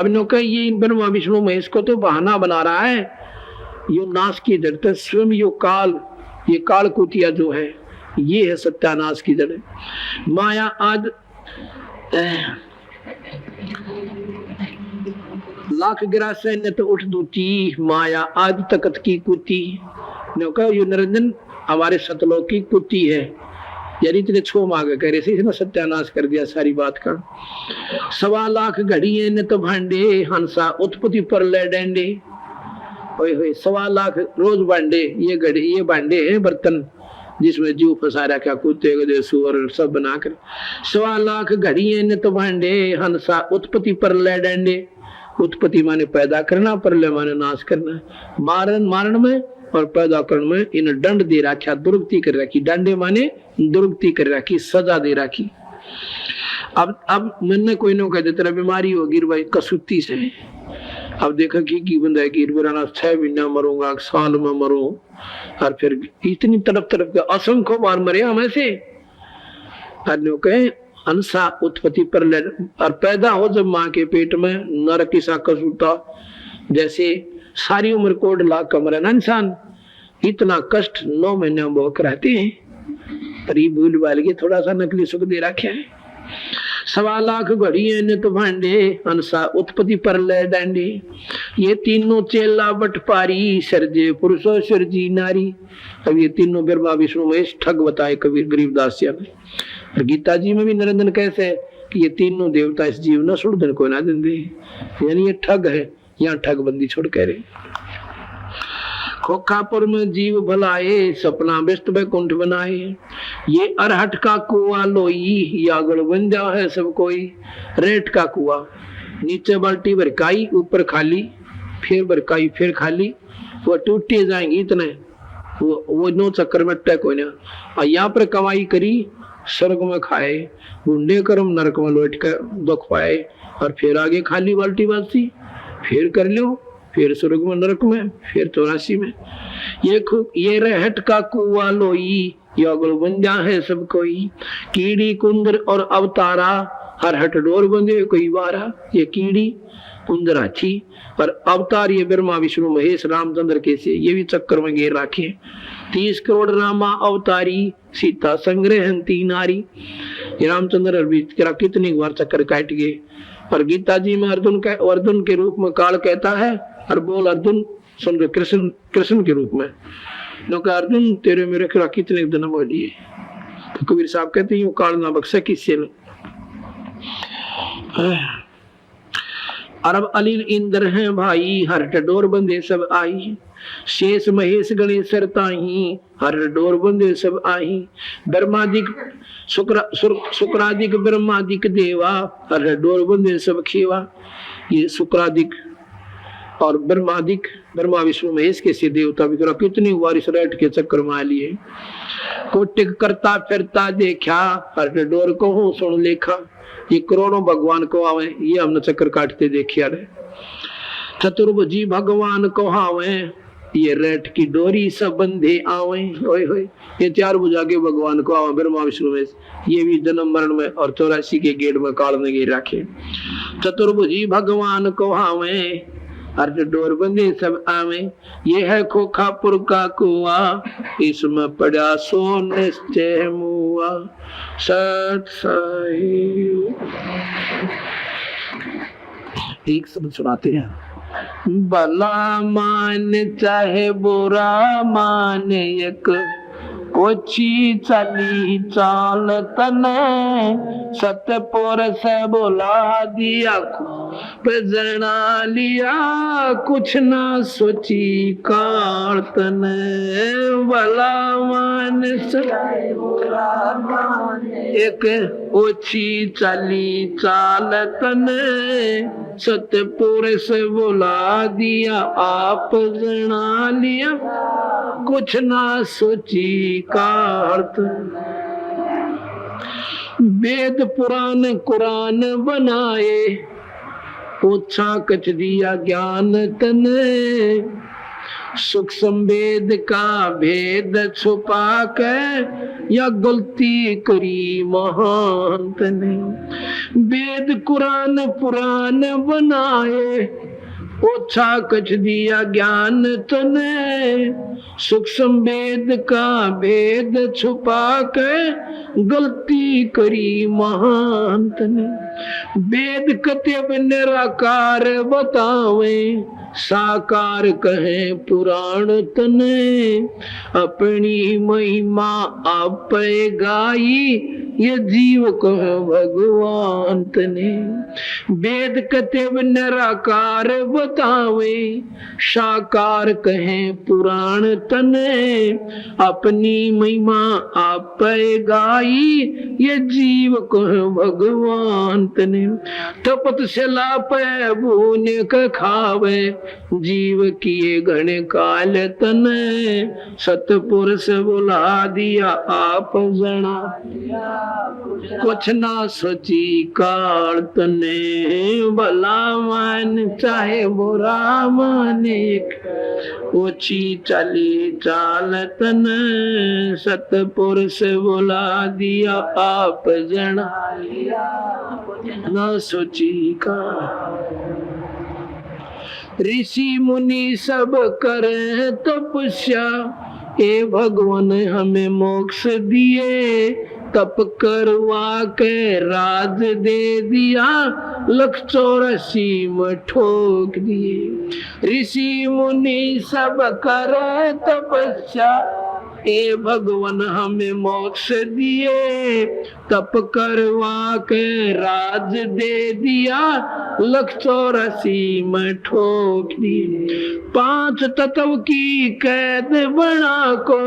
अब नो का ये ब्रह्मा विष्णु महेश को तो बहाना बना रहा है, यो नाश की जड़ स्वयं, यो काल, ये काल कुतिया जो है ये है सत्यानाश की जड़। माया आद लाख गिरा से न तो उठ दूती, माया आदि तकत की कुती। यो निरंजन हमारे सतलोक की कुती है, यानी इतने छो मांगे कह रहे इसने सत्यानाश कर दिया सारी बात का। 1.25 लाख घड़िए न तो भांडे, हंसा उत्पत्ति पर ले डेंडे। ओए होए 1.25 लाख रोज भांडे, ये घड़ी ये भांडे हैं बर्तन जिसमें जीव फंसा रखा, कुत्ते गधे सुअर सब बनाकर। 1.25 लाख घड़िए न तो भांडे, हंसा उत्पत्ति पर ले डेंडे। उत्पत्ति माने पैदा करना, परलय माने नाश करना। मारण मारण में और पैदा करने में इन दंड दे रखा, दुर्गति कर रखी। दंडे माने दुर्गति कर रखी, सजा दे रखी। अब मैंने कोई नो कहते तेरा बीमारी होगी भाई कसुत्ती से। अब देखा कि बंदा है कि 6 महीना मरूंगा, साल में मरूं, और फिर इतनी तरफ के असंख्य बार मरे हम ऐसे। कहे अंसा उत्पत्ति पर ले, और पैदा हो जब माँ के पेट में नरक सा कसूता, जैसे सारी उम्र कोड लाख कमरा ना इंसान, इतना कष्ट 9 महीने में भोग रहते हैं। पर ये भूल वाल के थोड़ा सा नकली सुख दे रखे है। 1.25 लाख घड़िए न तो भांडे, अंसा उत्पत्ति पर ले डांडे। ये तीनों चेला बटपारी, सर्जे पुरुषो सर्जी नारी। अब ये तीनों ब्रह्मा विष्णु महेश ठग बताए कबीर गरीबदास ने। और गीता जी में भी निरंजन कैसे है कि ये तीनों देवता इस जीव न सुरधन को ना देंगे, यानी ये ठग है, यहाँ ठग बंदी छोड़ कह रहे। खोखापुर में जीव भलाए, सपना व्यस्त वैकुंठ बनाए। ये अरहट का कुआ लोई, यागड़ बन जा है सब कोई। रेट का कुआ, नीचे बाल्टी भरकाई, ऊपर खाली, फिर भरकाई फिर खाली, वो टूटे जाएंगे इतने, वो 9 चक्कर में टैक हो ना। और यहाँ पर कमाई करी, स्वर्ग में खाए, गुंडे कर्म नरक में लौट कर दुख पाए, और फिर आगे खाली बाल्टी बाल्टी, फिर कर लो, फिर स्वर्ग में नरक में, फिर 84 में। ये रहट का कुआ लोई, यागुल बन जा है सब कोई। कीड़ी कुंदर और अवतारा, हर हट डोर बंधे कोई बारा। ये कीड़ी कुंदर हाथी और अवतार ये ब्रह्मा विष्णु महेश रामचंद्र के से ये भी चक्कर में घेर रखे। 30 करोड़ रामा अवतारी, सीता संग्रह नारी। ये रामचंद्र कितनी बार चक्कर काट गए। और गीता जी में अर्जुन के रूप में काल कहता है, और बोल अर्जुन सुन रहे कृष्ण के रूप में। अर्जुन तेरे मेरे कितने जन्म हो लिए। तो कबीर साहब कहते हैं काल ना बख्शे किससे ने। अरब अलील इंद्र हैं भाई, हर डोर बंदे सब आई। शेष महेश गणेश ताही, हर डोर बंदे सब आई। ब्रह्मादिक शुक्रादिक ब्रह्मादिक देवा, हर डोर बंदे सब खेवा। ये शुक्रादिक और ब्रह्मादिक ब्रह्मा विष्णु महेश के से देवता भी कितनी बार इस रेट के चक्कर में आ लिए। कोटिक करता फिरता देखा, हर डोर को हूँ सुन लेखा। ये करोड़ों भगवान को आवे, ये हमने चक्कर काटते देखिया रे। चतुर्भुजी भगवान को हावे, ये रेट की डोरी सब बंधे आवे। ओए होए ये 4 भुजा के भगवान को आवे ब्रह्मा विष्णु महेश, ये भी जन्म मरण में और 84 के गेट में काल में घेर रखे। चतुर्भुजी भगवान को हावे, हर डोर बंदे सब आवे। ये है खोखापुर का कुआ, इसमें पड़ा सो निश्चय मुआ। सत साई एक शब्द सुनाते हैं। भला मान चाहे बुरा मान, एक ओछी चली चाल तने। सतपुर से बुला दिया, बजना लिया, कुछ ना सोची काल तने। भला मान एक ओछी चली चाल तने। सतपुर से बुला दिया, आप जना लिया, कुछ ना सोची काल तने। वेद पुराण कुरान बनाए, ओछा कच दिया ज्ञान तने। सुख संवेद का भेद छुपा के या गलती करी महंत ने। वेद कुरान पुराण बनाए ओछा कछ दिया ज्ञान तने। सुख संवेद का भेद छुपा के गलती करी महंत ने। वेद कतब निराकार बतावे साकार कहे पुराण तने। अपनी महिमा आप गाई ये जीव कहे भगवान तने। वेद कतब निराकार बतावे साकार कहे पुराण तने। अपनी महिमा आप गाई ये जीव कहे भगवान तने। तपत से लापे भून के खावे जीव किए घण काल तने। सतपुरुष बुला दिया आप जना कुछ ना सोची काल तने। भला मान चाहे बुरा माने ओछी चली चाल तने। सतपुरुष बुला दिया आप जना ना सोची काल। ऋषि मुनि सब करे तपस्या ए भगवान हमें मोक्ष दिए। तप करवा के राज दे दिया 184 में ठोक दिए। ऋषि मुनि सब करे तपस्या ए भगवान हमें मोक्ष दिए। तप करवा के राज दे दिया 184 में ठोक दिए। 5 तत्व की कैद बना को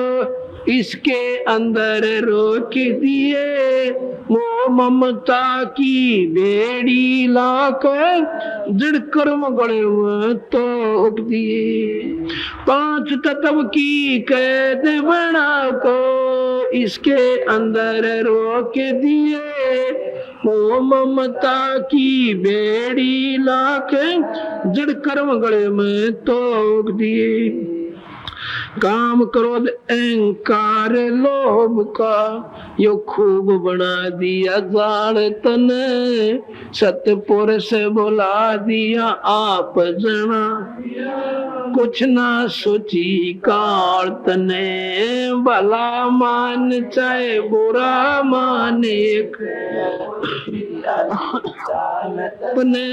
इसके अंदर रोक दिए। मोह ममता की बेड़ी लाकर जड़ कर्म गणे में तोड़ दिए। 5 तत्व की कैद बना को इसके अंदर रोक दिए। मोह ममता की बेड़ी लाकर जड़ कर्म गणे में तोड़ दिए। काम क्रोध अहंकार लोभ का यो खूब बना दिया जाल तने। सतपुरुष बुला दिया आप जना कुछ ना सोची काल तने। भला मान चाहे बुरा माने अपने।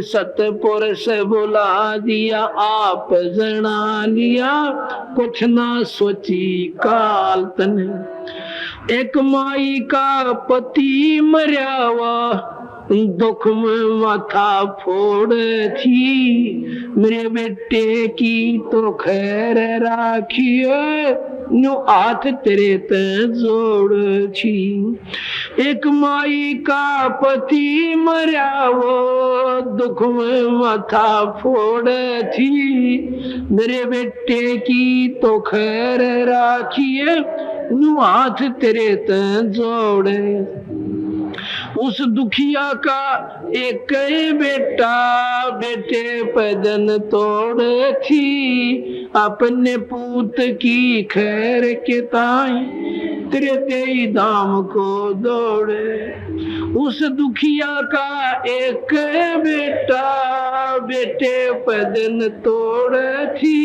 सतपुरुष बुला दिया आप जना लिया कुछ ना सोची काल तने। एक माई का पति मर्यावा दुख में माथा फोड़ थी। मेरे बेटे की तो खैर राखिए न्यू हाथ तेरे ते जोड़ छी। एक माई का पति मरा वो दुख में माथा फोड़ थी। मेरे बेटे की तो खैर राखिए न्यू हाथ तेरे ते जोड़े। उस दुखिया का एक बेटा बेटे पैदन तोड़ थी। अपने पूत की खैर के ताई तेरे दे दाम को दौड़े। उस दुखिया का एक बेटा बेटे पैदन तोड़ थी।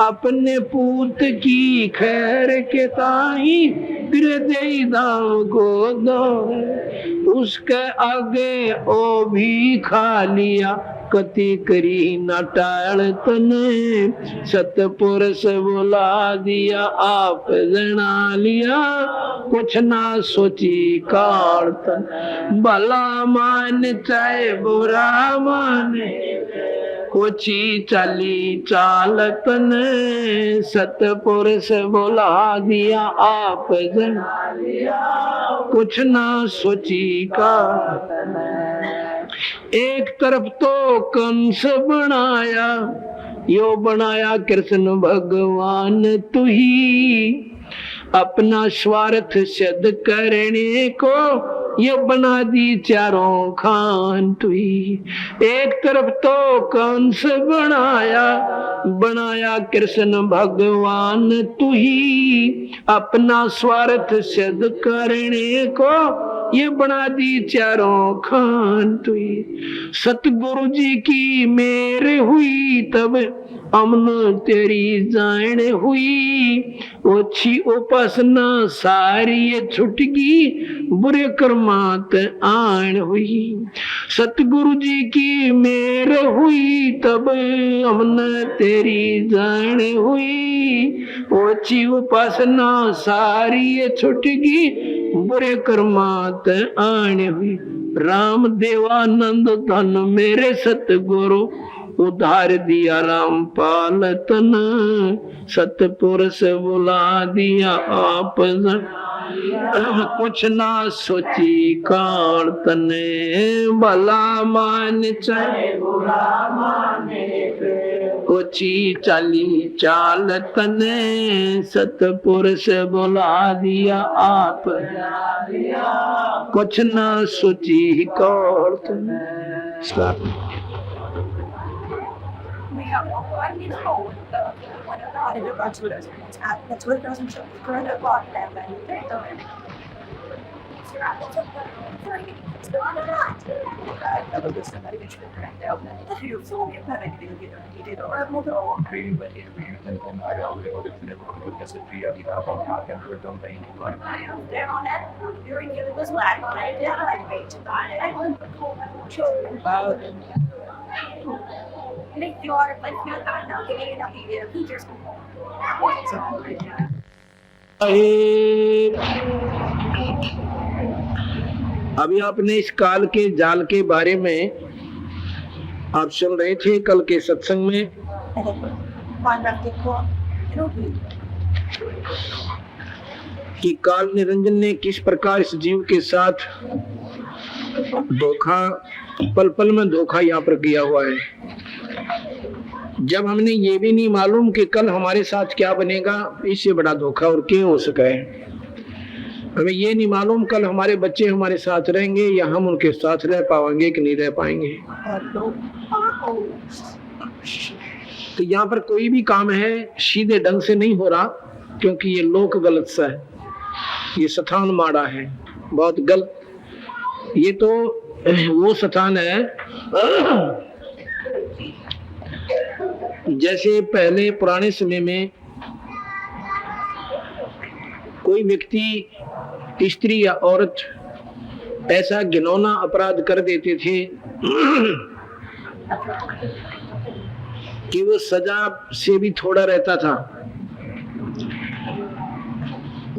अपने पूत की खैर के ताई तेरे दे दाम को दौड़े। उसके आगे ओ भी खा लिया कति करी न टाल तने। सतपुरुष बुला दिया आप जना लिया कुछ ना सोची काल तन। भला मान चाहे बुरा माने कोची चाली चाल तने। सतपुरुष बुला दिया आप जना लिया कुछ ना सोची काल। एक तरफ तो कंस बनाया यो बनाया कृष्ण भगवान तू ही। अपना स्वार्थ सिद्ध करने को ये बना दी चारों खान तुई। एक तरफ तो कंस बनाया, बनाया कृष्ण भगवान तुही। अपना स्वार्थ सिद्ध करने को ये बना दी चारों खान तुई। सतगुरु जी की मेर हुई तब अमन तेरी जान हुई। ओछी उपासना सारी छुटगी, बुरे कर्मात आन हुई। सतगुरु जी की मेर हुई तब अमन तेरी जान हुई। ओछी उपासना सारी छुटगी, बुरे कर्मात आन हुई। राम देवानंद धन मेरे सतगुरु, उधार दिया रामपाल तन। सतपुरुष बुला दिया आप, कुछ ना सोची काल तने। भला मान चाहे बुरा माने, ओछी चाली चाल तने। सतपुरुष बुला दिया आप, कुछ ना सोची काल तने। That's what it doesn't show. Corona blocked that, but अभी आपने इस काल के जाल के बारे में आप सुन रहे थे कल के सत्संग में कि काल निरंजन ने किस प्रकार इस जीव के साथ धोखा, पल पल में धोखा यहाँ पर किया हुआ है। जब हमने ये भी नहीं मालूम कि कल हमारे साथ क्या बनेगा, इससे बड़ा धोखा और क्या हो सका है। हमें ये नहीं मालूम कल हमारे बच्चे हमारे साथ रहेंगे या हम उनके साथ रह पाएंगे कि नहीं रह पाएंगे। तो यहाँ पर कोई भी काम है सीधे ढंग से नहीं हो रहा, क्योंकि ये लोक गलत सा है, ये स्थान माड़ा है, बहुत गलत। ये तो वो स्थान है जैसे पहले पुराने समय में कोई व्यक्ति स्त्री या औरत ऐसा घिनौना अपराध कर देते थे कि वो सजा से भी थोड़ा रहता था।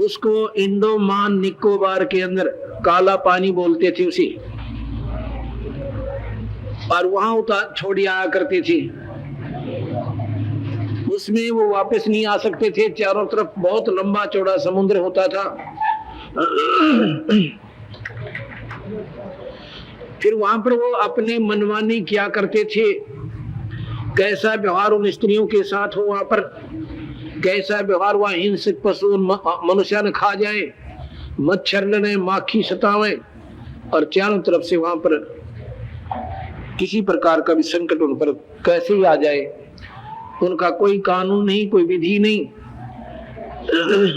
उसको इंडोमान निकोबार के अंदर काला पानी बोलते थे उसे, और वहां उतार छोड़ी आया करते थे। उसमें वो वापस नहीं आ सकते थे, चारों तरफ बहुत लंबा चौड़ा समुद्र होता था। फिर वहां पर वो अपने मनमानी किया करते थे, कैसा व्यवहार उन स्त्रियों के साथ हो, वहां पर कैसा व्यवहार, वहां हिंसक पशु मनुष्य न खा जाए, मच्छर लड़े, माखी सतावे, और चारों तरफ से वहां पर किसी प्रकार का भी संकट उन पर कैसे ही आ जाए। उनका कोई कानून नहीं, कोई विधि नहीं,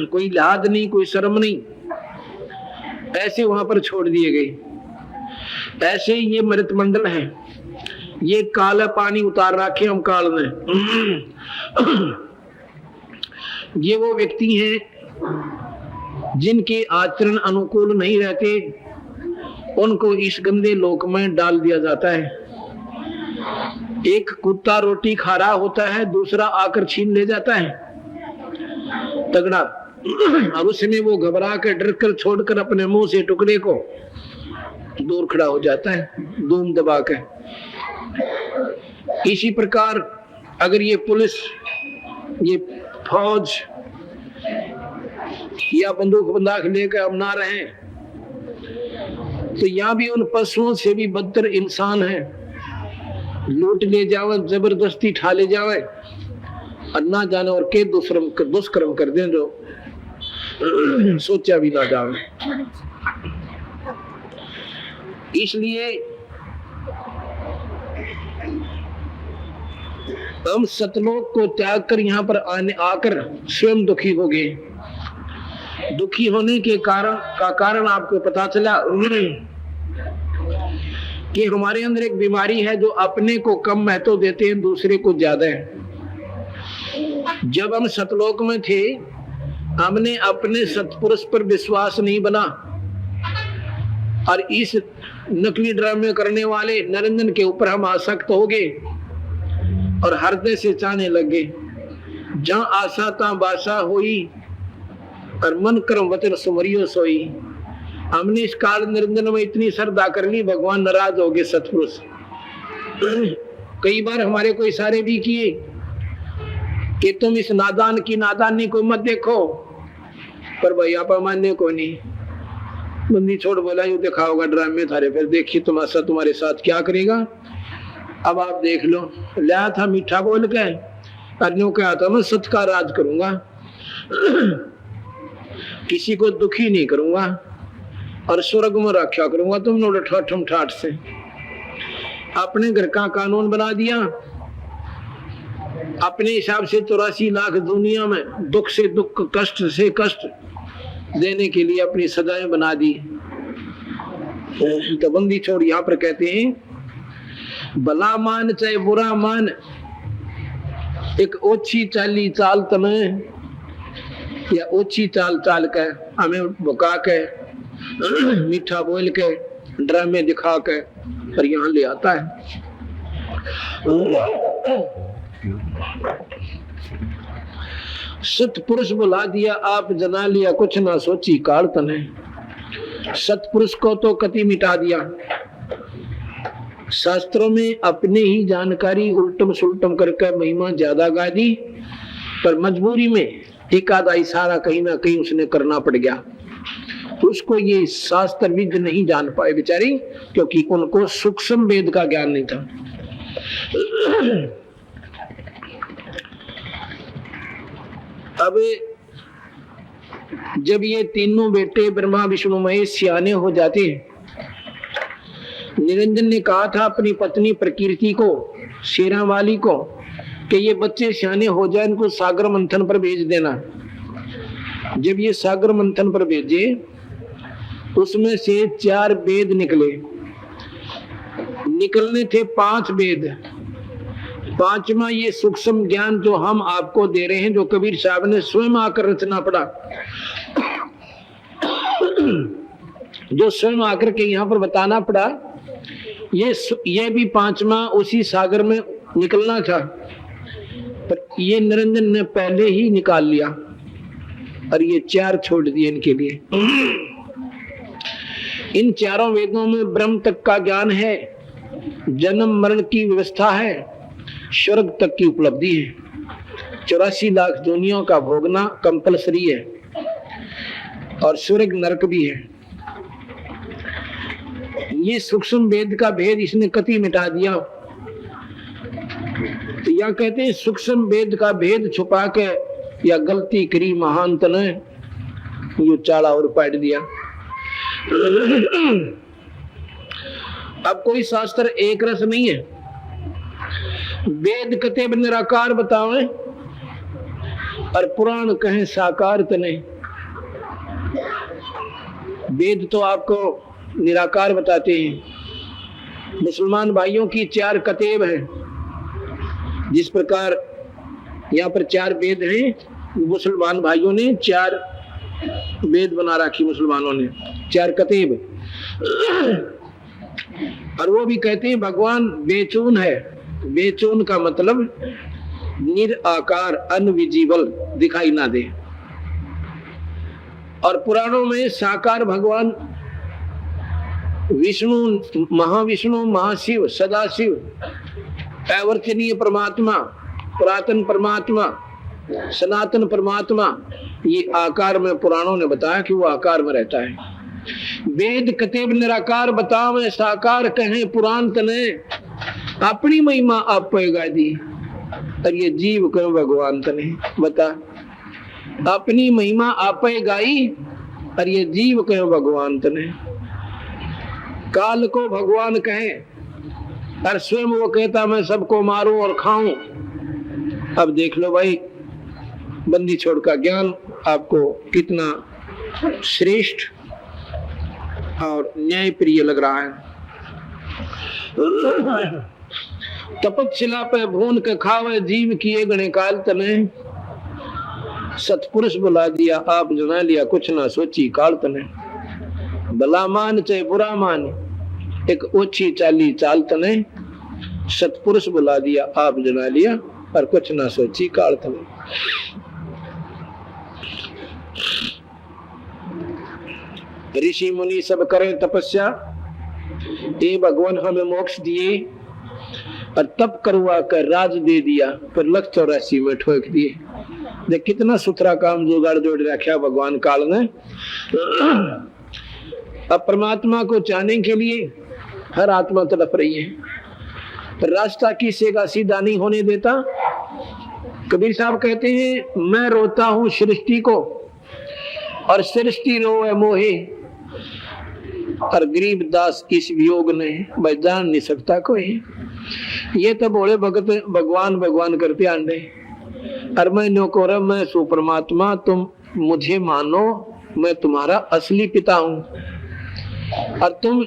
कोई लिहाज नहीं, कोई शर्म नहीं, ऐसे वहां पर छोड़ दिए गए। ऐसे ही ये मृत मंडल है, ये काला पानी उतार रखे हम काल में। ये वो व्यक्ति हैं जिनके आचरण अनुकूल नहीं रहते, उनको इस गंदे लोक में डाल दिया जाता है। एक कुत्ता रोटी खा रहा होता है, दूसरा आकर छीन ले जाता है तगड़ा, और उसमें वो घबरा कर डर कर छोड़कर अपने मुंह से टुकड़े को दूर खड़ा हो जाता है धूम दबा कर। इसी प्रकार अगर ये पुलिस, ये फौज या बंदूक बंदाक लेकर अब ना रहे, तो यहाँ भी उन पशुओं से भी बदतर इंसान है। लूट ले जावे, जबरदस्ती ठा ले जावे, और ना जाने और के दुष्कर्म कर दें जो सोचा भी ना जावे। इसलिए हम सतलोक को त्याग कर यहाँ पर आकर स्वयं दुखी हो गए। दुखी होने के कारण आपको पता चला कि हमारे अंदर एक बीमारी है जो अपने को कम महत्व देते हैं, दूसरे को ज्यादा है। जब हम सतलोक में थे, हमने अपने सतपुरुष पर विश्वास नहीं बना और इस नकली ड्रामे करने वाले निरंजन के ऊपर हम आसक्त हो गए और हृदय से चाहने लगे। जहां आशा ता बासा होई और मन कर्म वचन सुमरियो सोई। हमने इस काल निरंजन में इतनी श्रद्धा कर ली, भगवान नाराज हो गए सतपुरुष। कई बार हमारे को इशारे भी किए कि तुम इस नादान की नादानी को मत देखो, पर भाई आप मानने को नहीं। बंदी छोड़ बोला, यू देखा होगा ड्रामे थारे, फिर देखिए तुम्हारा तुम्हारे साथ क्या करेगा। अब आप देख लो, लाया था मीठा बोल के, अन्यों कहा था मैं सत्य का राज करूंगा, किसी को दुखी नहीं करूंगा और स्वर्ग में रक्षा करूंगा। तुमने ठम ठाठ से अपने घर का कानून बना दिया, अपने हिसाब से 84 लाख दुनिया में दुख से दुख, कष्ट से कष्ट देने के लिए अपनी सजाएं बना दी। तो बंदी छोड़ यहाँ पर कहते हैं, भला मान चाहे बुरा मान, एक ओछी चाली चाल तने या ओछी चाल चाल के हमें भुका के मीठा बोल के ड्रामे दिखा के पर यहाँ ले आता है। सतपुरुष बुला दिया, आप जना लिया, कुछ ना सोची काल तने। सतपुरुष को तो कति मिटा दिया। शास्त्रों में अपने ही जानकारी उल्टम सुल्टम करके महिमा ज्यादा गा दी, पर मजबूरी में एक आधा इशारा कहीं ना कहीं उसने करना पड़ गया। उसको ये शास्त्र विद नहीं जान पाए बेचारी, क्योंकि उनको सूक्ष्म वेद का ज्ञान नहीं था। अब जब ये तीनों बेटे ब्रह्मा विष्णु महेश सियाने हो जाते हैं, निरंजन ने कहा था अपनी पत्नी प्रकृति को, शेरा वाली को, कि ये बच्चे सियाने हो जाए, इनको सागर मंथन पर भेज देना। जब ये सागर मंथन पर भेजे, उसमें से 4 वेद निकलने थे 5 वेद। 5वां ये सूक्ष्म ज्ञान जो हम आपको दे रहे हैं, जो कबीर साहब ने स्वयं आकर रचना पड़ा, जो स्वयं आकर के यहाँ पर बताना पड़ा, ये भी 5वां उसी सागर में निकलना था, पर ये निरंजन ने पहले ही निकाल लिया और ये 4 छोड़ दिए इनके लिए। इन 4 वेदों में ब्रह्म तक का ज्ञान है, जन्म मरण की व्यवस्था है, स्वर्ग तक की उपलब्धि है, 84 लाख दुनिया का भोगना कंपलसरी है और स्वर्ग नरक भी है। ये सूक्ष्म वेद का भेद इसने कति मिटा दिया। तो या कहते हैं सूक्ष्म वेद का भेद छुपा के या गलती करी महांत ने, यो चाड़ा और पाट दिया। अब कोई शास्त्र एक रस नहीं है। वेद कते निराकार बतावे और पुराण कहे साकार तने। वेद तो आपको निराकार बताते हैं। मुसलमान भाइयों की 4 कतेब हैं। जिस प्रकार यहाँ पर 4 वेद हैं, मुसलमान भाइयों ने 4 वेद बना रखी, मुसलमानों ने 4 कतेब। और वो भी कहते हैं भगवान बेचून है। बेचून का मतलब निराकार, अनविजिबल, दिखाई ना दे। और पुराणों में साकार भगवान विष्णु, महाविष्णु, महाशिव, सदाशिव, अवर्चनीय परमात्मा, पुरातन परमात्मा, सनातन परमात्मा, ये आकार में पुराणों ने बताया कि वो आकार में रहता है। वेद कतेब निराकार बतावे, साकार कहें पुराण तने। अपनी महिमा आप पैगा दी और ये जीव करो भगवान तने। बता, अपनी महिमा आप गाई और ये जीव कहो भगवान तने। काल को भगवान कहे और स्वयं वो कहता मैं सबको मारूं और खाऊं। अब देख लो भाई, बंदी छोड़ का ज्ञान आपको कितना श्रेष्ठ और न्यायप्रिय लग रहा है। तपस्या पे भून के खावे जीव किए गणे काल तने, सतपुरुष बुला दिया आप जना लिया कुछ ना सोची काल तने। भला मान चाहे बुरा मान एक ओछी चाली चाल तने, सतपुरुष बुला दिया आप जना लिया पर कुछ ना सोची काल तने। ऋषि मुनि सब करें तपस्या, ये भगवान हमें मोक्ष दिए और तप करवा कर राज दे दिया पर 184 में ठोक दिए। देख कितना सुथरा काम जुगाड़ जोड़ रखा भगवान काल ने। अब परमात्मा को चाहने के लिए हर आत्मा तड़प रही है, पर रास्ता किसी का सीधा नहीं होने देता। कबीर साहब कहते हैं मैं रोता हूं सृष्टि को और सृष्टि रोए मोहे, और गरीब दास इस वियोग ने भाई जान नहीं सकता कोई। ये तो बोले भगत भगवान भगवान करते आंडे, और मैं नौकर मैं सु परमात्मा, तुम मुझे मानो मैं तुम्हारा असली पिता हूँ और तुम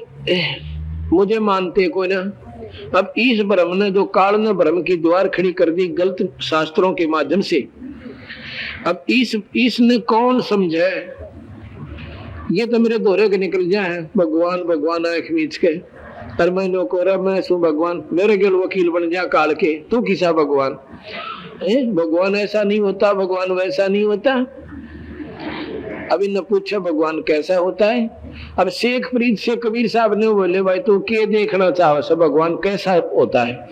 मुझे मानते कोई ना। अब इस भ्रम ने जो काल ने भ्रम की द्वार खड़ी कर दी गलत शास्त्रों के माध्यम से, अब इसने कौन समझे। ये तो मेरे दोहरे के निकल जाए भगवान भगवान आंख बीच के, और मैं नौकर मैं सु भगवान, मेरे गिल वकील बन जा काल के, तू किसा भगवान। भगवान ऐसा नहीं होता, भगवान वैसा नहीं होता। अभी न पूछा भगवान कैसा होता है। अब शेख फरीद से कबीर साहब ने बोले भाई तू क्या देखना चाहो सब भगवान कैसा होता है।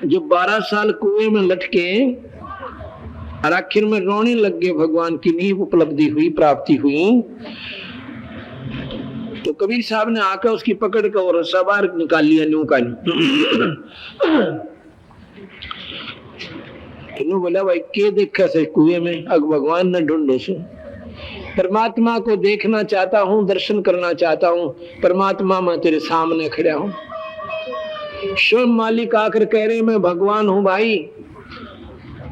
जो 12 साल कुएं में लटके और आखिर में रोने लग गए, भगवान की नहीं उपलब्धि हुई प्राप्ति हुई, तो कबीर साहब ने आकर उसकी पकड़ कर और सवार निकाल लिया न्यू का। बोला भाई के देखा से कुएं में, अग भगवान ने ढूंढो से परमात्मा को देखना चाहता हूँ, दर्शन करना चाहता हूँ, परमात्मा मैं तेरे सामने खड़ा हूँ। स्वयं मालिक आकर कह रहे मैं भगवान हूँ भाई।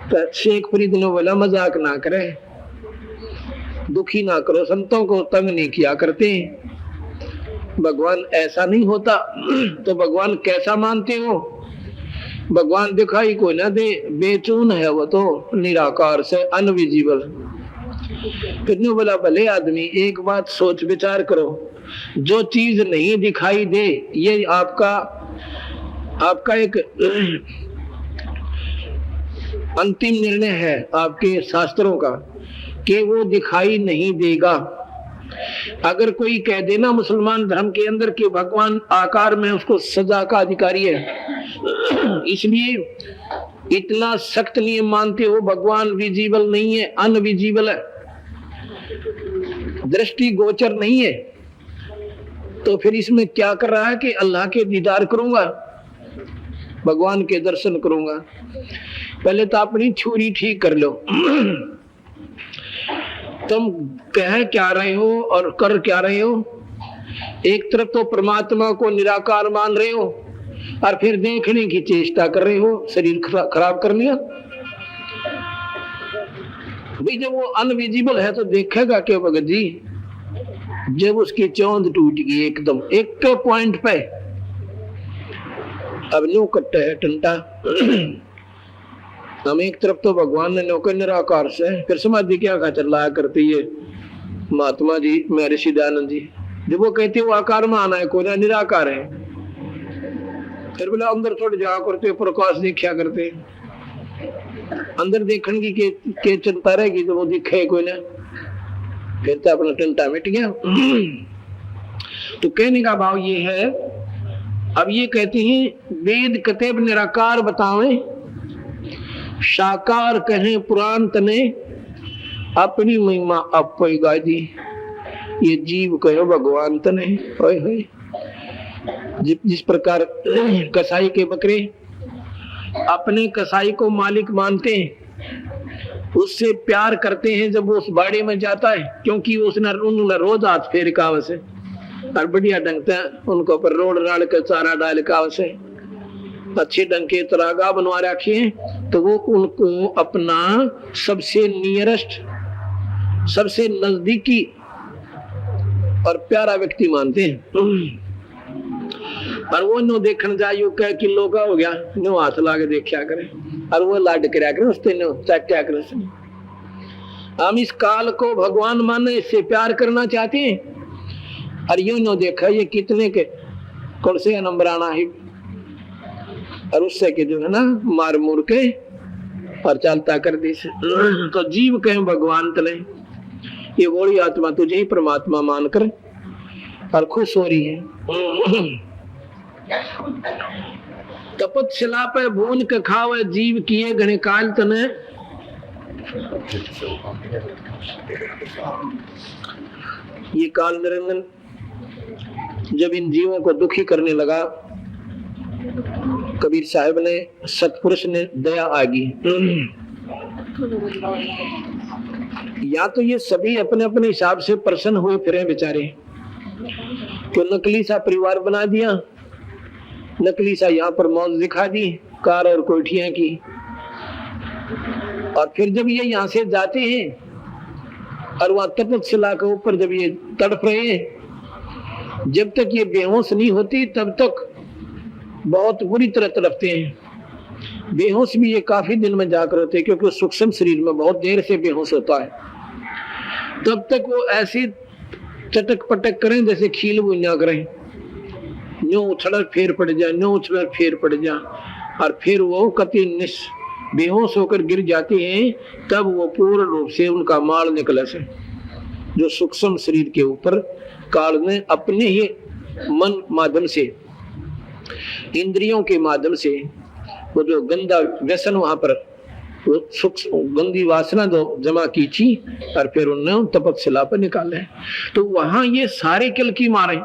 तो शेख फरीद ने बोला मजाक ना करे, दुखी ना करो, संतों को तंग नहीं किया करते, भगवान ऐसा नहीं होता। तो भगवान कैसा मानते हो। भगवान दिखाई कोई ना दे, बेचून है वो तो निराकार से अनविजिबल। फिर बोला भले आदमी एक बात सोच विचार करो, जो चीज नहीं दिखाई दे ये आपका एक अंतिम निर्णय है आपके शास्त्रों का कि वो दिखाई नहीं देगा। अगर कोई कह देना मुसलमान धर्म के अंदर कि भगवान आकार में उसको सजा का अधिकारी है, इसलिए इतना सख्त नियम मानते हो भगवान विजिबल नहीं है, अनविजिबल है, दृष्टि गोचर नहीं है, तो फिर इसमें क्या कर रहा है कि अल्लाह के दीदार करूंगा, भगवान के दर्शन करूंगा। पहले तो अपनी छुरी ठीक कर लो। तुम कह क्या रहे हो और कर क्या रहे हो। एक तरफ तो परमात्मा को निराकार मान रहे हो और फिर देखने की चेष्टा कर रहे हो, शरीर खराब कर लिया भाई। जब वो अनविजिबल है तो देखेगा क्या भगत जी। जब उसकी चौंध टूट गई एकदम एक के पॉइंट पे, अब न्यू कट्टा है टंटा। हम एक तरफ तो भगवान ने नौकर निराकार से, फिर समाधि क्या का चल रहा करती है महात्मा जी मेरे सिद्धानंद जी, जब वो कहते वो आकार में आना है कोई ना निराकार है, फिर बोला अंदर थोड़ी जा करते प्रकाश देखा करते, अंदर देखने की के चिंता रहेगी तो वो दिखे कोई ना, फिर तो अपना टंटा मिट गया। तो कहने का भाव ये है, अब ये कहते हैं वेद कतेब निराकार बतावे, साकार कहें पुराण तने, अपनी महिमा आप गादी, ये जीव कहो भगवान तने। होय होय। जिस प्रकार कसाई के बकरे अपने कसाई को मालिक मानते हैं, उससे प्यार करते हैं जब वो उस बाड़े में जाता है, क्योंकि उसने रोज हाथ फेर का वैसे और बढ़िया ढंग से उनको पर रोड राड़ के चारा डाल का उसे अच्छे ढंग के तरागा बनवा रखे, तो वो उनको अपना सबसे नियरेस्ट, सबसे नजदीकी और प्यारा व्यक्ति मानते हैं। और वो नो देखने जाइयो कह किलो का हो गया, नो हाथ ला के देखा करे और वो लाड कराया करे उससे, नो चट्या करे। हम इस काल को भगवान माने, इससे प्यार करना चाहते हैं। और यूं नो देखा ये कितने के कौन से नंबर आना है, और उससे के जो है ना मार मुर के और चलता कर दी से। तो जीव कहें भगवान तले, ये बोली आत्मा तुझे ही परमात्मा मानकर और खुश हो रही है। तपस्या पे भून के खावे जीव किए घने काल तने। ये काल निरंजन जब इन जीवों को दुखी करने लगा, कबीर साहब ने, सतपुरुष ने दया आ गई। या तो ये सभी अपने अपने हिसाब से प्रसन्न हुए फिरे बेचारे, तो नकली सा परिवार बना दिया, नकली सा यहाँ पर मौज दिखा दी, कार और कोठियां की। और फिर जब ये यहाँ से जाते हैं और वहां तपस्या के ऊपर जब ये तड़प रहे हैं, जब तक ये बेहोश नहीं होती तब तक बहुत बुरी तरह तड़पते हैं। बेहोश भी ये काफी दिन में जाकर होते हैं, क्योंकि सूक्ष्म शरीर में बहुत देर से बेहोश होता है। तब तक वो ऐसी चटक पटक करें जैसे खील बुनिया करें, न्यू उछल फेर पड़ जा, न्यू उछल फेर पड़ जा, और फिर वो कति बेहोश होकर गिर जाते हैं। तब वो पूर्ण रूप से उनका माल निकले से, जो सूक्ष्म शरीर के ऊपर काल ने अपने ही मन माध्यम से, इंद्रियों के माध्यम से वो जो गंदा व्यसन वहां पर वो गंदी वासना जो जमा की थी, और फिर उन्होंने तपस्या पर निकाले। तो वहां ये सारे किल की मारे।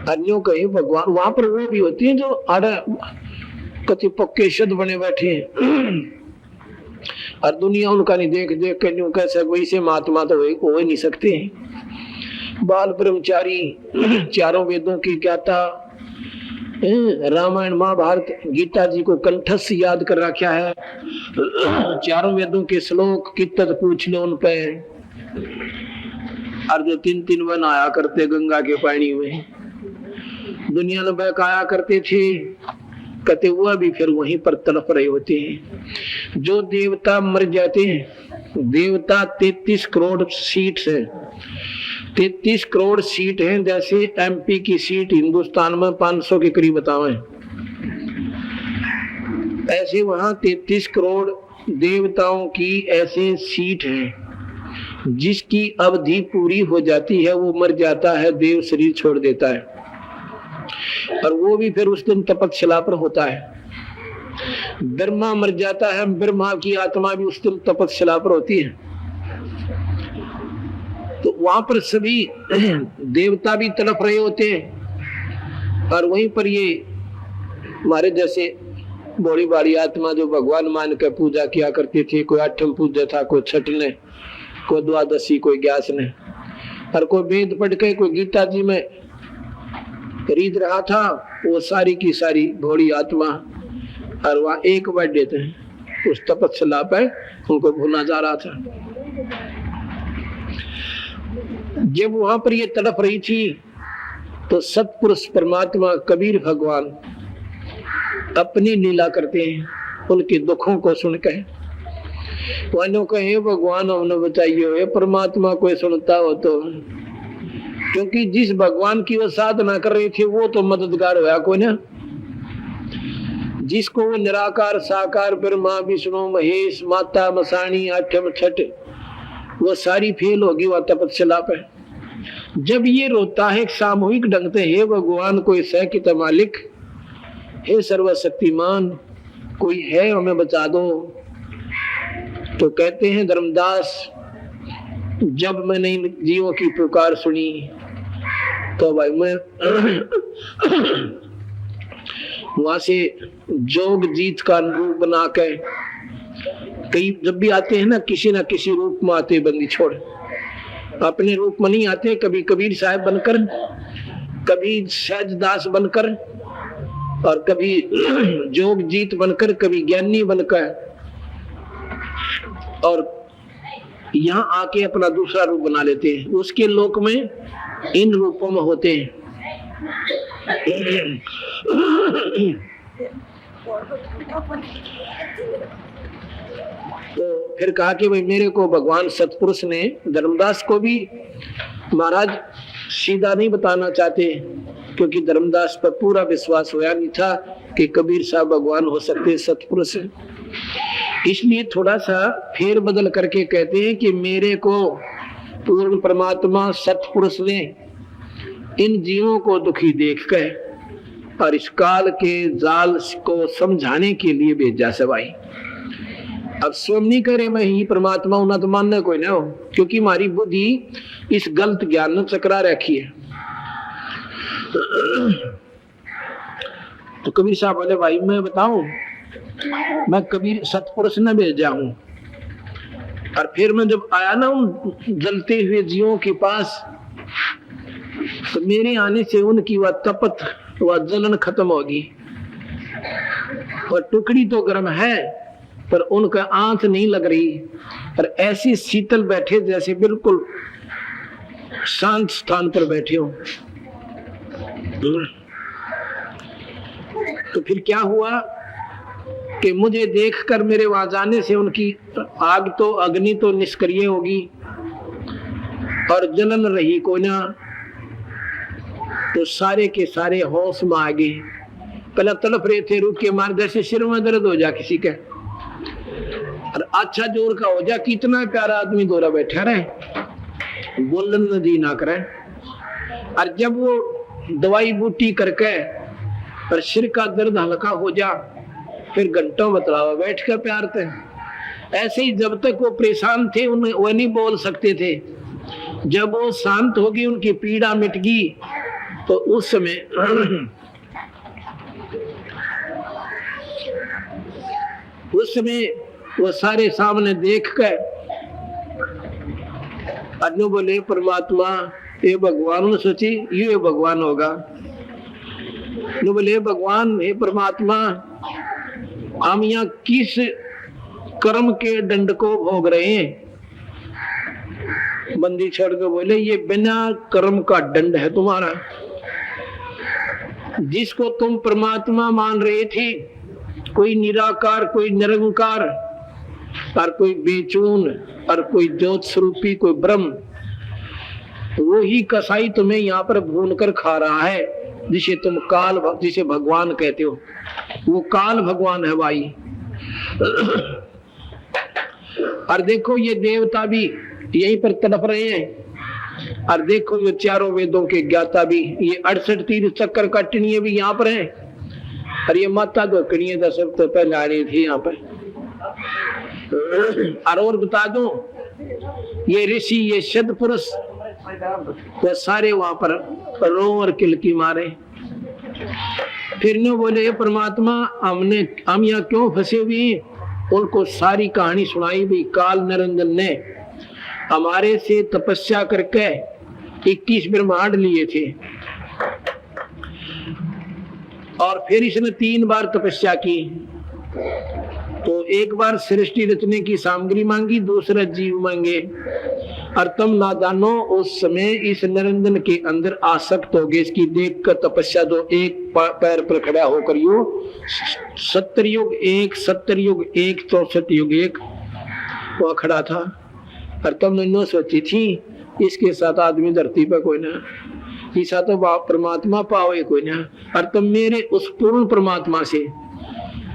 अन्यों कहे भगवान वहां पर वो भी होती है जो आड़ा कति पक्के शुद्ध बने बैठे हैं, और दुनिया उनका नहीं देख देख के न्यू कैसे वैसे महात्मा तो हो ही नहीं सकते हैं। बाल ब्रह्मचारी, चारों वेदों की ज्ञाता, रामायण महाभारत गीता जी को कंठस्थ याद कर रखा है, चारों वेदों के श्लोक कितत पूछ लो उन पे। और जो 3-3 वन आया करते गंगा के पानी में, दुनिया में बहकाया करते थे, कहते हुआ भी फिर वहीं पर तड़प रहे होते हैं। जो देवता मर जाते हैं, देवता 33 करोड़ सीट है, 33 करोड़ सीट हैं, जैसे एमपी की सीट हिंदुस्तान में 500 के करीब बतावे, ऐसे वहां 33 करोड़ देवताओं की ऐसे सीट है। जिसकी अवधि पूरी हो जाती है वो मर जाता है, देव शरीर छोड़ देता है, और वो भी फिर उस दिन तपस्या पर होता है। ब्रह्मा मर जाता है, ब्रह्मा की आत्मा भी उस दिन तपस्या पर होती है। तो वहां पर सभी देवता भी तड़प रहे होते हैं, और वहीं पर ये हमारे जैसे बड़ी बड़ी आत्मा जो भगवान मान कर पूजा किया करते थे, कोई आठम पूजा था, कोई छठ ने, कोई द्वादशी, कोई ग्यास ने, और कोई वेद पढ़ के कोई गीता जी में रीत रहा था, वो सारी की सारी भोड़ी आत्मा और वहां एक बैठ देते हैं उस तपस्या पर, उनको भूला जा रहा था। जब वहां पर ये तड़प रही थी तो सतपुरुष परमात्मा कबीर भगवान अपनी लीला करते हैं, उनके दुखों को सुनकर। वालों कहे भगवान हमने बताइए, परमात्मा कोई सुनता हो तो, क्योंकि जिस भगवान की वो साधना कर रहे थे वो तो मददगार हुआ कोई ना, जिसको वो निराकार साकार ब्रह्मा विष्णु महेश माता मसाणी आठम छठ वो सारी फेल होगी वह तपस्या पे। जब ये रोता है सामूहिक ढंग से, हे भगवान कोई सह की मालिक, हे सर्वशक्तिमान कोई है हमें बचा दो, तो कहते हैं धर्मदास, जब मैंने इन जीवों की पुकार सुनी तो भाई मैं वहां से जोग जीत का रूप बना के, कई जब भी आते हैं ना किसी रूप में आते बंदी छोड़, अपने रूप में नहीं आते, कभी कबीर साहब बनकर, कभी सहजदास बनकर, और कभी जोग जीत बनकर, कभी ज्ञानी बनकर, और यहाँ आके अपना दूसरा रूप बना लेते हैं। उसके लोक में इन रूपों में होते हैं। तो फिर कहा कि भाई मेरे को भगवान सतपुरुष ने, धर्मदास को भी महाराज सीधा नहीं बताना चाहते, क्योंकि धर्मदास पर पूरा विश्वास होया नहीं था कि कबीर साहब भगवान हो सकते, सतपुरुष। इसलिए थोड़ा सा फेर बदल करके कहते हैं कि मेरे को पूर्ण परमात्मा सतपुरुष ने इन जीवों को दुखी देखकर और इस काल के जाल को समझाने के लिए भेजा सवाई। अब स्वयं नहीं करे मैं ही परमात्मा हूं ना, तो मानना कोई ना हो, क्योंकि हमारी बुद्धि इस गलत ज्ञान में चकरा रखी है। तो कबीर साहब बोले भाई मैं बताऊं, मैं कबीर सतपुरुष न भेजा हूं। और फिर मैं जब आया ना उन जलते हुए जीवों के पास, तो मेरे आने से उनकी वह तपत, वह जलन खत्म होगी। और टुकड़ी तो गर्म है पर उनका आंच नहीं लग रही, और ऐसी शीतल बैठे जैसे बिल्कुल शांत स्थान पर बैठे हो। तो फिर क्या हुआ कि मुझे देखकर मेरे वहां जाने से उनकी आग तो, अग्नि तो निष्क्रिय होगी और जलन रही को ना। तो सारे के सारे होश में आ गए। पहले तड़प रहे थे, रुक के मार, जैसे सिर में दर्द हो जा किसी का, और अच्छा जोर का हो जा, कितना प्यारा आदमी दोरा बैठा रहे, बोलन नदी ना करे। और जब वो दवाई बूटी करके और सिर का दर्द हल्का हो जा, फिर घंटों बतलावा बैठ कर प्यार थे। ऐसे ही जब तक वो परेशान थे उन्हें वो नहीं बोल सकते थे। जब वो शांत हो गई, उनकी पीड़ा मिट गई, तो उस समय वो सारे सामने देख कर अनु बोले परमात्मा ये भगवान ने सोची ये भगवान होगा। नु बोले भगवान हे परमात्मा, हम यहाँ किस कर्म के दंड को भोग रहे हैं? बंदी छोड़ के बोले ये बिना कर्म का दंड है तुम्हारा। जिसको तुम परमात्मा मान रहे थे, कोई निराकार, कोई निरंकार, और कोई बेचून, और कोई ज्योत स्वरूपी, कोई ब्रह्म, वो ही कसाई तुम्हें यहाँ पर भून कर खा रहा है, जिसे तुम काल, जिसे भगवान कहते हो। वो काल भगवान है भाई। और देखो ये देवता भी यहीं पर तड़प रहे हैं, और देखो ये चारों वेदों के ज्ञाता भी, ये 68 तीर्थ चक्कर काटनी भी यहाँ पर है, और ये माता धोकनी 10 तो पहले आ रही थी यहाँ पर। और बता दूं, ये ऋषि, ये सद पुरुष, वो सारे वहां पर रो और किलकी मारे। फिर न बोले परमात्मा हम यहाँ क्यों फंसे हुए? उनको सारी कहानी सुनाई भी। काल निरंजन ने हमारे से तपस्या करके 21 ब्रह्मांड लिए थे, और फिर इसने 3 बार तपस्या की। तो एक बार सृष्टि रचने की सामग्री मांगी, दूसरा जीव मांगे, और तुम नादानो उस समय इस निरंजन के अंदर आसक्त हो गए। इसकी देख कर तपस्या तो एक पैर पर खड़ा होकर यो 70 युग एक, 70 युग एक, 64 युग एक वो खड़ा था। और तुमने नो सोची थी इसके साथ आदमी धरती पर कोई ना, ऐसा तो परमात्मा पाओ कोई ना। और तुम मेरे उस पूर्ण परमात्मा से,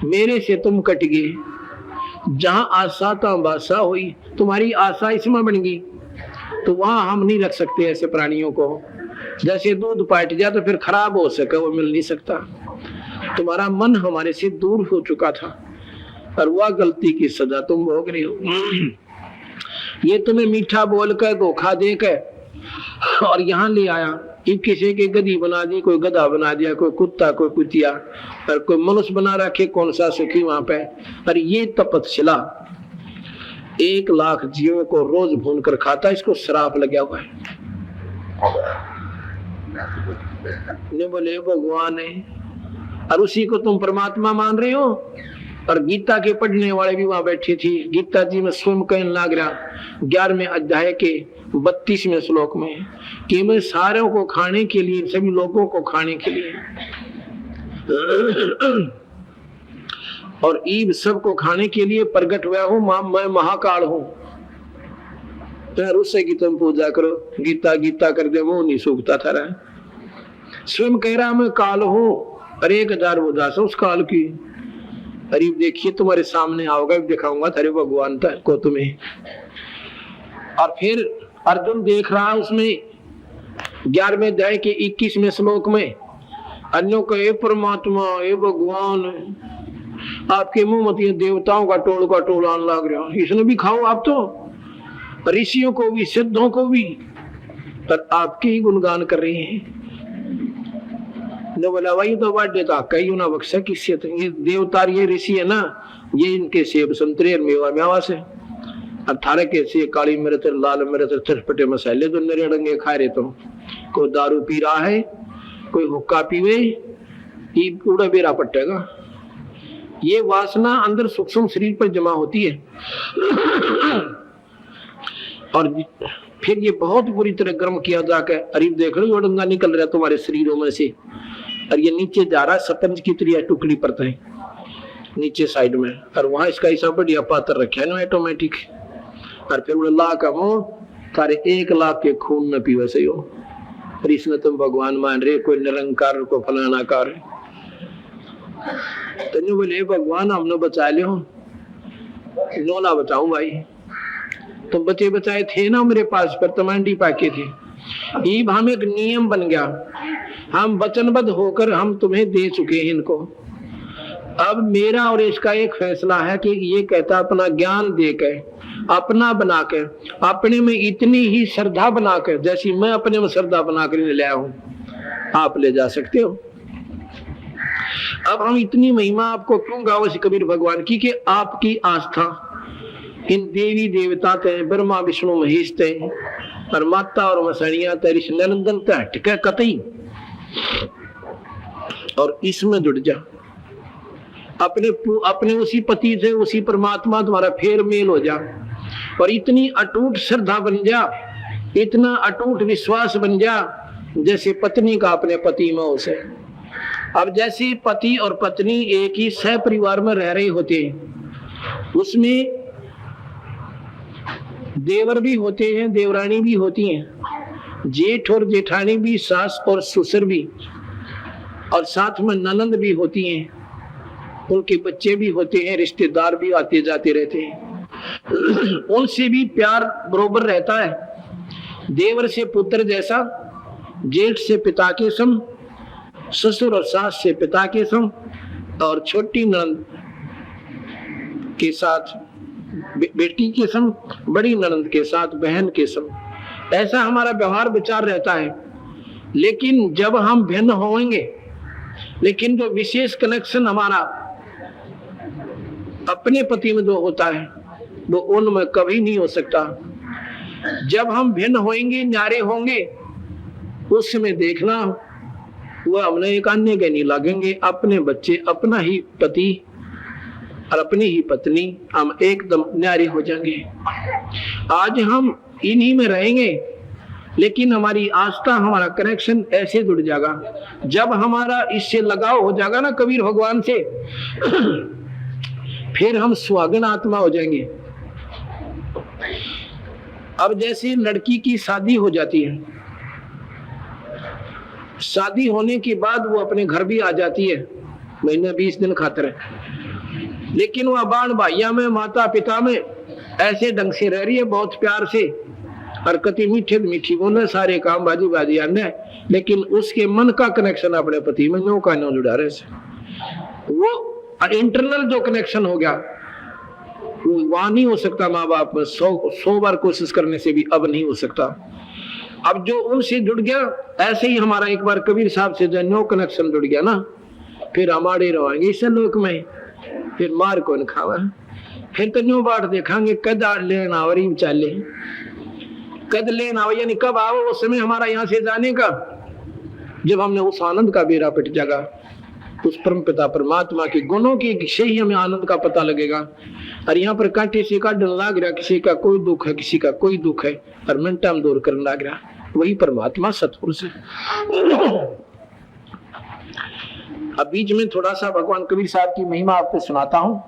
मेरे से तुम कट गए। जहां आशा तो बासा हुई, तुम्हारी आशा इसमें बन गई, तो वहां हम नहीं रख सकते ऐसे प्राणियों को। जैसे दूध पाट जाए तो फिर खराब हो सके, वो मिल नहीं सकता। तुम्हारा मन हमारे से दूर हो चुका था, और वह गलती की सजा तुम भोग रही हो। ये तुम्हें मीठा बोलकर, धोखा देकर और यहाँ ले आया। एक किसी के गधी बना दी, कोई गधा बना दिया, कोई कुत्ता, कोई कुतिया, और कोई मनुष्य बना रखे, कौन सा सुखी वहां पे। और ये तपस्या 1,00,000 जीवों को रोज भून कर खाता, इसको श्राप लगा हुआ है। ने बोले भगवान है, और उसी को तुम परमात्मा मान रहे हो। और गीता के पढ़ने वाले भी वहां बैठे थे। गीता जी में स्वयं कहने लग रहा 11वें अध्याय के 32वें श्लोक में कि मैं सारों को खाने के लिए, सभी लोगों को खाने के लिए और ईब सबको खाने के लिए प्रकट हुआ हूं। मैं महाकाल हूं। उससे की तुम पूजा करो, गीता गीता कर दे, वो नहीं सूखता था रहा। स्वयं कह रहा मैं काल हूं, और 1000 उदास उस काल की। अरे देखिए तुम्हारे सामने आओगे, दिखाऊंगा तेरे भगवान को तुम्हें। और फिर अर्जुन देख रहा उसमें 11वें अध्याय के 21वें श्लोक में अन्यों का ए परमात्मा ए भगवान, आपके मुंह मत देवताओं का टोला आने लग रहा, इसने भी खाओ आप तो, ऋषियों को भी सिद्धों को भी, पर आपके ही गुणगान कर रहे हैं। न बोला वही तो बात देता कई ना बख्शा किसी, ये देवता ये ऋषि है ना, ये इनके सेब संतरे और मेवा मेवा से 18 के से काली मिर्च लाल मिर्च चटपटे मसाले तो नरे डंगे खा रहे। तो कोई दारू पी रहा है, कोई हुक्का पीवे, ये पूरा बेरा पटेगा। ये वासना अंदर सूक्ष्म शरीर पर जमा होती है और फिर ये बहुत बुरी तरह गर्म किया जाकर, अरे देख लो डंगा निकल रहा है तुम्हारे शरीरों में से, और ये नीचे जा रहा है सतंज की तरह टुकड़ी पड़ता है नीचे साइड में, और वहां इसका ऐसा बढ़िया पात्र रखा है ना ऑटोमेटिक। और फिर अल्लाह का मुंह तारे 1,00,000 के खून न पीवे से हो। और इसमें तुम भगवान मान रहे, कोई निरंकार को फलाना कार है। तो बोले भगवान हमने बचा लियो, नोला बचाऊं भाई, तुम बचे बचाए थे ना मेरे पास, पर तमांडी पाके थे। ये हम एक नियम बन गया, हम वचनबद्ध होकर हम तुम्हें दे चुके हैं इनको। अब मेरा और इसका एक फैसला है कि ये कहता अपना ज्ञान देकर, अपना बनाकर, अपने में इतनी ही श्रद्धा बनाकर, जैसी मैं अपने में श्रद्धा बनाकर ले आया हूं, आप ले जा सकते हो। अब हम इतनी महिमा आपको क्यों गाओ कबीर भगवान की, कि आपकी आस्था इन देवी देवता ते, ब्रह्मा विष्णु महेश ते, और माता और मसनिया तेरी निरंजन ते हटके कतई, और इसमें जुड़ जा। अपने उसी पति से, उसी परमात्मा तुम्हारा फेर मेल हो जा, और इतनी अटूट श्रद्धा बन जा, इतना अटूट विश्वास बन जा जैसे पत्नी का अपने पति में उसे। अब जैसे पति और पत्नी एक ही सह परिवार में रह रहे होते हैं, उसमें देवर भी होते हैं, देवरानी भी होती हैं, जेठ और जेठानी भी, सास और ससुर भी, और साथ में ननंद भी होती हैं, उनके बच्चे भी होते हैं, रिश्तेदार भी आते जाते रहते हैं। उनसे भी प्यार बरोबर रहता है, देवर से पुत्र जैसा, जेठ से पिता के सम, ससुर और सास से पिता के सम, और छोटी ननंद के साथ बेटी के सम, बड़ी ननंद के साथ बहन के सम। ऐसा हमारा व्यवहार विचार रहता है। लेकिन जब हम भिन्न होंगे, लेकिन जो विशेष कनेक्शन हमारा अपने पति में जो होता है वो उनमें कभी नहीं हो सकता। जब हम भिन्न होंगे, न्यारे होंगे, उसमें देखना वो हमने एक अन्य के नहीं लगेंगे। अपने बच्चे, अपना ही पति और अपनी ही पत्नी, हम एकदम न्यारे हो जाएंगे। आज हम इन्हीं में रहेंगे, लेकिन हमारी आस्था, हमारा कनेक्शन ऐसे जुड़ जाएगा। जब हमारा इससे लगाव हो जाएगा ना कबीर भगवान से, फिर हम सुहागन आत्मा हो जाएंगे। अब जैसे लड़की की शादी हो जाती है, शादी होने के बाद वो अपने घर भी आ जाती है महीने 20 दिन खातिर, लेकिन वह बाण भाइया में, माता पिता में ऐसे ढंग से रह रही है, बहुत प्यार से, और कति मीठे मीठी बोले, सारे काम बाजी बाजी आने, लेकिन उसके मन का कनेक्शन अपने पति में नो का नो जुड़ा रहे से। वो इंटरनल जो कनेक्शन हो गया वो वहां नहीं हो सकता। माँ बाप में 100 बार कोशिश करने से भी अब नहीं हो सकता। अब जो उनसे जुड़ गया, ऐसे ही हमारा एक बार कबीर साहब से जो नो कनेक्शन जुड़ गया ना, फिर हमारे रहेंगे इस लोक में, फिर मार कौन खावा, फिर तो न्यू बाट देखांगे कद लेना और ही चाले कद लेना हो, यानी कब आओ उस समय हमारा यहाँ से जाने का, जब हमने उस आनंद का बेड़ा पिट जागा, उस परम पिता परमात्मा के गुणों की से ही हमें आनंद का पता लगेगा। और यहाँ पर कांटे से काटने लग रहा, किसी का कोई दुख है, किसी का कोई दुख है, और मिनटा में दूर करने लग रहा, वही परमात्मा सतपुरुष है। अब बीच में थोड़ा सा भगवान कबीर साहब की महिमा आपको सुनाता हूँ।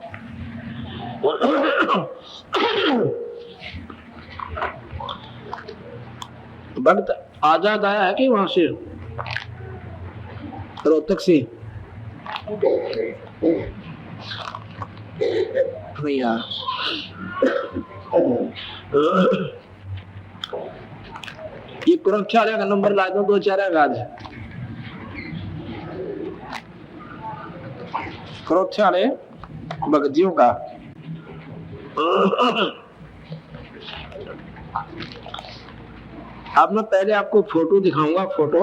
भक्त आजाद आया है कि वहां से रोहतक से भैया, ये कुरक्षालय का नंबर ला दो, 2-4 आगाज कुरक्षालय भगतियों का। अब मैं पहले आपको फोटो दिखाऊंगा, फोटो,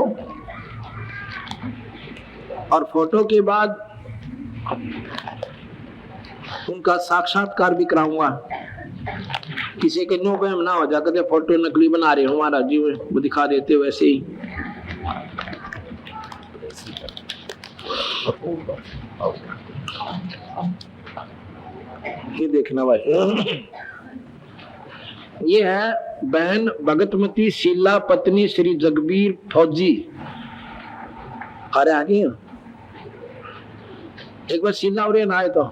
और फोटो के बाद उनका साक्षात्कार भी कराऊंगा। किसी के नो पे ना हो जाकर फोटो नकली बना रहे हो, हमारा जीव वो दिखा देते हो वैसे ही। ये देखना भाई, ये है बहन भगतमती शीला पत्नी श्री जगबीर फौजी। अरे आगे एक बार शीला और ना आए तो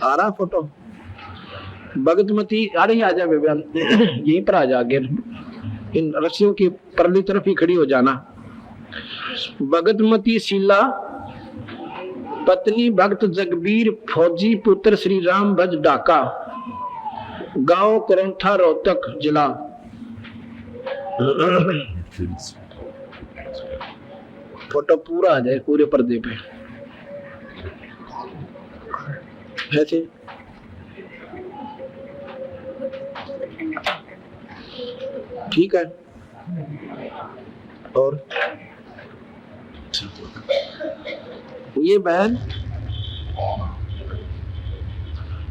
आ रहा फोटो भगतमती, अरे आ जा बेबे यहीं पर आ जा, आगे इन रस्सियों की परली तरफ ही खड़ी हो जाना। भगतमती शीला पत्नी भक्त जगबीर फौजी पुत्र श्री राम भज ढाका, गांव करंथा रोहतक जिला। फोटो पूरा आ जाए पूरे पर्दे पे ऐसे। ठीक है, और ये बहन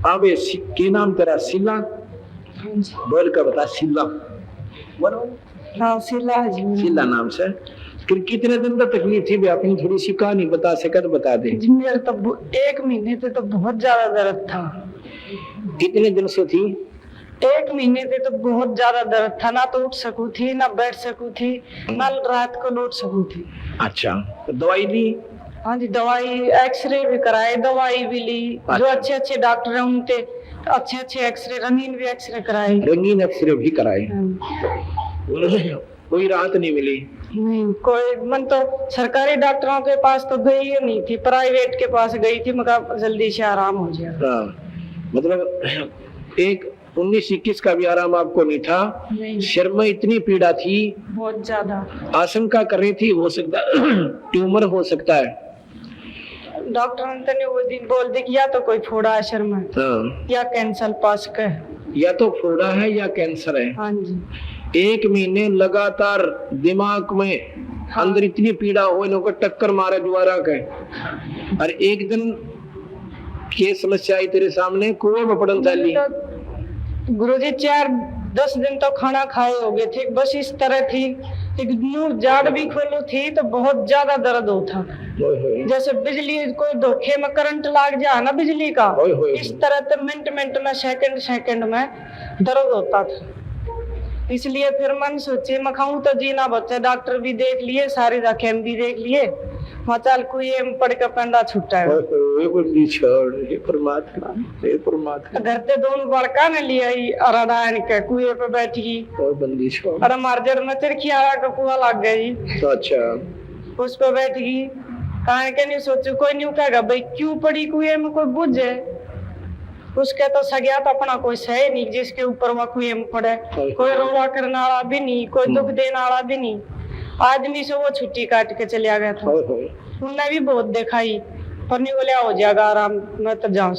अब के नाम तेरा शीला, बोल का बता, शीला बोलो। हाँ शीला जी, शीला नाम से। फिर कितने दिन तक तकलीफ थी, अपनी थोड़ी सी कहानी बता सके तो बता दे। जी मेरे तो 1 महीने से तो बहुत ज्यादा दर्द था। कितने दिन से थी? 1 महीने से तो बहुत ज्यादा दर्द था, ना तो उठ सकूं थी, ना बैठ सकूं थी, ना रात को लौट सकूं थी। अच्छा, तो दवाई ली? हाँ जी, दवाई, एक्सरे भी कराए, दवाई भी ली। अच्छा। जो अच्छे अच्छे डॉक्टर हैं उनके अच्छे एक्सरे, रंगीन भी एक्सरे कराए, रंगीन एक्सरे भी कराए, कोई राहत नहीं मिली? नहीं, कोई। मन तो सरकारी डॉक्टरों के पास तो गई ही नहीं थी, प्राइवेट के पास गई थी, मगर जल्दी से आराम हो जाए। मतलब एक 19-21 का भी आराम आपको नहीं था? नहीं। सिर में इतनी पीड़ा थी, बहुत ज्यादा। आशंका कर रही थी हो सकता ट्यूमर हो सकता है। डॉक्टर ने वो दिन बोल दी कि या तो कोई फोड़ा है सिर में, या कैंसर पास का है, या तो फोड़ा है या कैंसर है। हाँ जी। 1 महीने लगातार दिमाग में अंदर इतनी पीड़ा हो, इनको टक्कर मारे दोबारा के, और एक दिन के समस्या आई तेरे सामने, कुएं में पड़न चली। गुरुजी 4-10 दिन तो खाना खाए हो गए थे, बस इस तरह थी, एक मुंह जाड़ भी खोलो थी तो बहुत ज्यादा दर्द होता, जैसे बिजली कोई धोखे में करंट लाग जाए ना बिजली का, इस तरह तो मिनट में, सेकंड में दर्द होता था। इसलिए फिर मन सोचे मैं खाऊं तो जीना बच्चा, डॉक्टर भी देख लिए, सारे रखेम भी देख लिए, चल कोई पड़ के पंडा छुट्टा है। घर पे दोनों बड़का ने लिया अराडान के कुएं पे बैठ गई, और हमारे जड़ में तिरखिया का कुआ लग गई। अच्छा, उस पे बैठ गई, कहा के नहीं सोचो, कोई नहीं कहेगा भाई क्यों पड़ी कुएं में, कोई बुझे। उसके तो सगया तो अपना कोई सही नहीं जिसके ऊपर वह कुएं में पड़े, कोई रोवा करने वाला भी नहीं, कोई दुख देने वाला भी नहीं। आदमी से वो छुट्टी काट के चलिया गया था। उनने भी बहुत दिखाई, पर नहीं बोले हो जाएगा आराम, मैं तो जाऊँ।